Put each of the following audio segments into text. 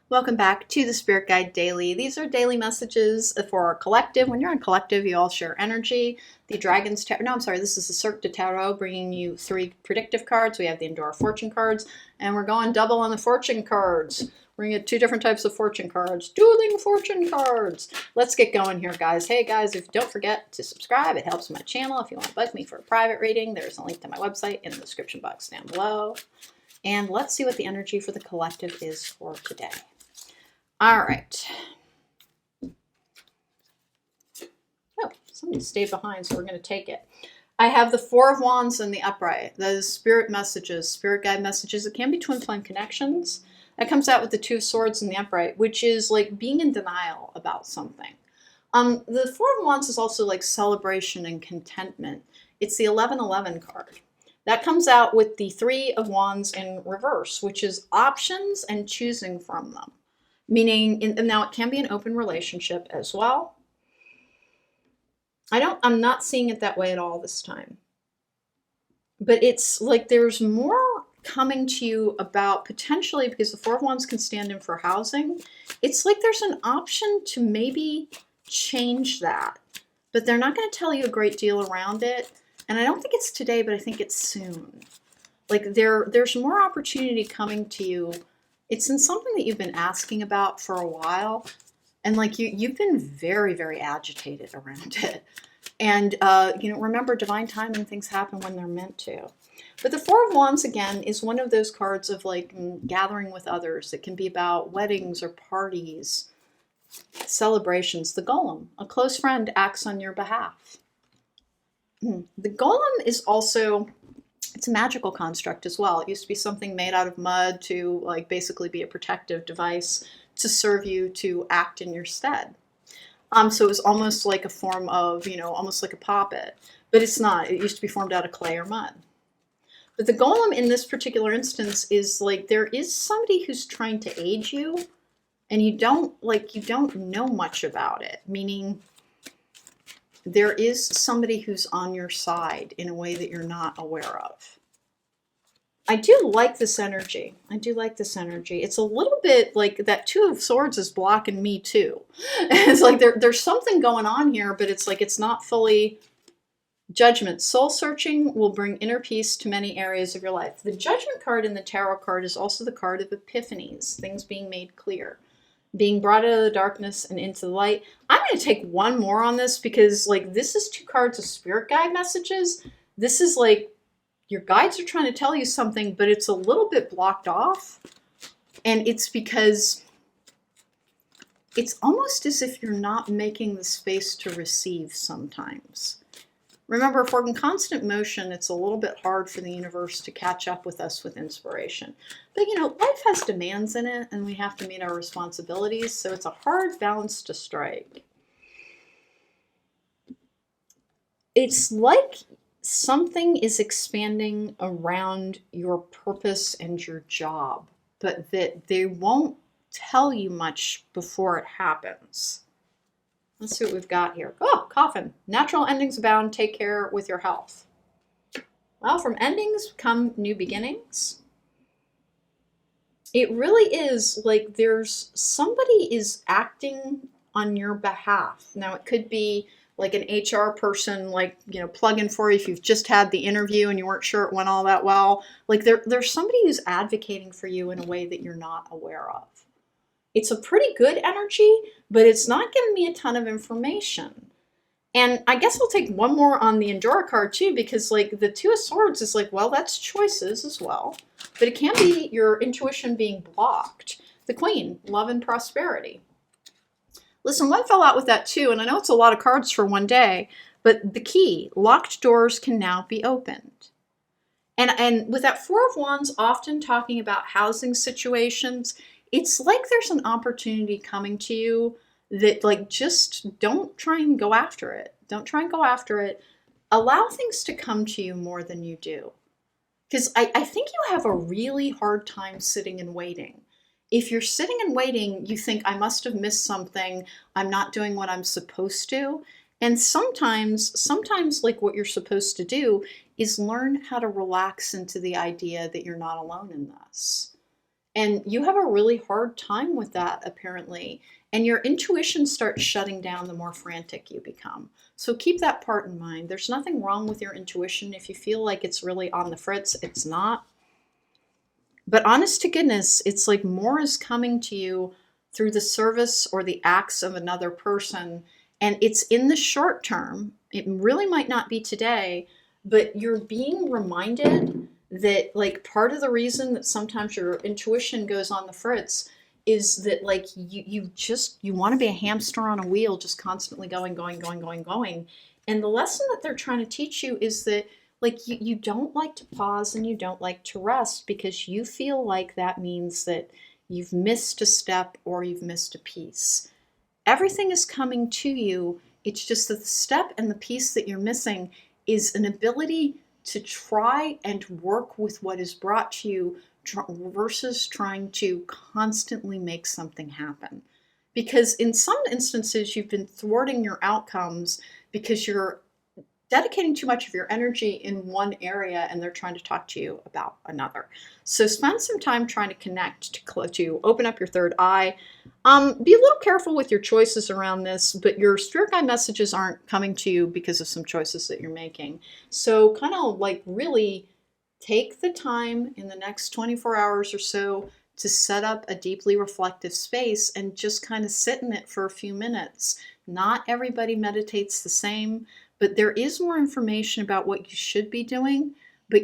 Welcome back to the Spirit Guide Daily. These are daily messages for our collective. When you're in collective, you all share energy. The Dragon's Tarot, no, I'm sorry, this is the Cirque de Tarot bringing you 3 predictive cards. We have the Endora Fortune cards, and we're going double on the fortune cards. We're going to get 2 different types of fortune cards, dueling fortune cards. Let's get going here, guys. Hey, guys, don't forget to subscribe. It helps my channel. If you want to bug me for a private reading, there's a link to my website in the description box down below. And let's see what the energy for the collective is for today. All right. Oh, somebody stayed behind, so we're going to take it. I have the Four of Wands in the upright. Those spirit messages, spirit guide messages. It can be twin flame connections. That comes out with the Two of Swords in the upright, which is like being in denial about something. The Four of Wands is also like celebration and contentment. It's the 1111 card. That comes out with the Three of Wands in reverse, which is options and choosing from them. Meaning, now it can be an open relationship as well. I'm not seeing it that way at all this time. But it's like there's more coming to you about potentially, because the Four of Wands can stand in for housing, it's like there's an option to maybe change that. But they're not going to tell you a great deal around it. And I don't think it's today, but I think it's soon. Like there's more opportunity coming to you. It's in something that you've been asking about for a while. And like you've been very, very agitated around it. And, remember, divine timing, things happen when they're meant to. But the Four of Wands, again, is one of those cards of like gathering with others. It can be about weddings or parties, celebrations. The Golem, a close friend, acts on your behalf. The Golem is also... it's a magical construct as well. It used to be something made out of mud to like basically be a protective device to serve you to act in your stead. So it was almost like a form of, almost like a puppet, but it's not. It used to be formed out of clay or mud. But the Golem in this particular instance is like there is somebody who's trying to aid you, and you don't know much about it, meaning there is somebody who's on your side in a way that you're not aware of. I do like this energy. It's a little bit like that Two of Swords is blocking me too. It's like there's something going on here, but it's like it's not fully judgment. Soul searching will bring inner peace to many areas of your life. The Judgment card in the Tarot card is also the card of epiphanies, things being made clear, being brought out of the darkness and into the light. I'm going to take one more on this because like this is 2 cards of spirit guide messages. This is like your guides are trying to tell you something, but it's a little bit blocked off. And it's because it's almost as if you're not making the space to receive sometimes. Remember, if we're in constant motion, it's a little bit hard for the universe to catch up with us with inspiration. But, life has demands in it, and we have to meet our responsibilities, so it's a hard balance to strike. It's like something is expanding around your purpose and your job, but that they won't tell you much before it happens. Let's see what we've got here. Oh, Coffin. Natural endings abound. Take care with your health. Well, from endings come new beginnings. It really is like there's somebody is acting on your behalf. Now, it could be like an HR person, like, plug-in for you if you've just had the interview and you weren't sure it went all that well. Like there's somebody who's advocating for you in a way that you're not aware of. It's a pretty good energy, but it's not giving me a ton of information. And I guess I'll take one more on the Endora card too, because like the Two of Swords is like, well, that's choices as well. But it can be your intuition being blocked. The Queen, love and prosperity. Listen, one fell out with that too, and I know it's a lot of cards for one day, but the key, locked doors can now be opened. And with that Four of Wands often talking about housing situations, it's like there's an opportunity coming to you that like just don't try and go after it. Don't try and go after it. Allow things to come to you more than you do. Because I think you have a really hard time sitting and waiting. If you're sitting and waiting, you think, I must have missed something. I'm not doing what I'm supposed to. And sometimes like what you're supposed to do is learn how to relax into the idea that you're not alone in this. And you have a really hard time with that, apparently. And your intuition starts shutting down the more frantic you become. So keep that part in mind. There's nothing wrong with your intuition. If you feel like it's really on the fritz, it's not. But honest to goodness, it's like more is coming to you through the service or the acts of another person. And it's in the short term. It really might not be today, but you're being reminded that, like, part of the reason that sometimes your intuition goes on the fritz is that, like, you want to be a hamster on a wheel, just constantly going. And the lesson that they're trying to teach you is that, like, you don't like to pause and you don't like to rest because you feel like that means that you've missed a step or you've missed a piece. Everything is coming to you. It's just that the step and the piece that you're missing is an ability to try and work with what is brought to you versus trying to constantly make something happen. Because in some instances, you've been thwarting your outcomes because you're dedicating too much of your energy in one area and they're trying to talk to you about another. So spend some time trying to connect, to open up your third eye. Be a little careful with your choices around this, but your spirit guide messages aren't coming to you because of some choices that you're making. So kind of like really take the time in the next 24 hours or so to set up a deeply reflective space and just kind of sit in it for a few minutes. Not everybody meditates the same, but there is more information about what you should be doing, but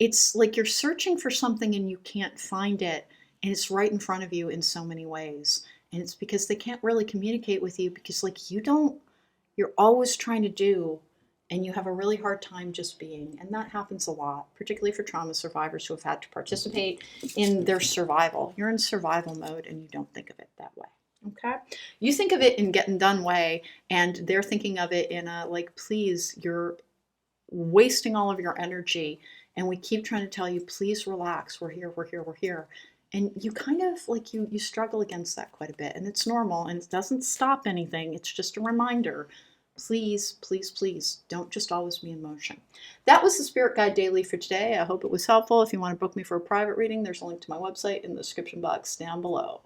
it's like you're searching for something and you can't find it, and it's right in front of you in so many ways. And it's because they can't really communicate with you because, like, you're always trying to do, and you have a really hard time just being. And that happens a lot, particularly for trauma survivors who have had to participate in their survival. You're in survival mode and you don't think of it that way. Okay? You think of it in getting done way, and they're thinking of it in a, like, please, you're wasting all of your energy. And we keep trying to tell you, please relax. We're here. And you kind of like you struggle against that quite a bit. And it's normal and it doesn't stop anything. It's just a reminder. Please, don't just always be in motion. That was the Spirit Guide Daily for today. I hope it was helpful. If you want to book me for a private reading, there's a link to my website in the description box down below.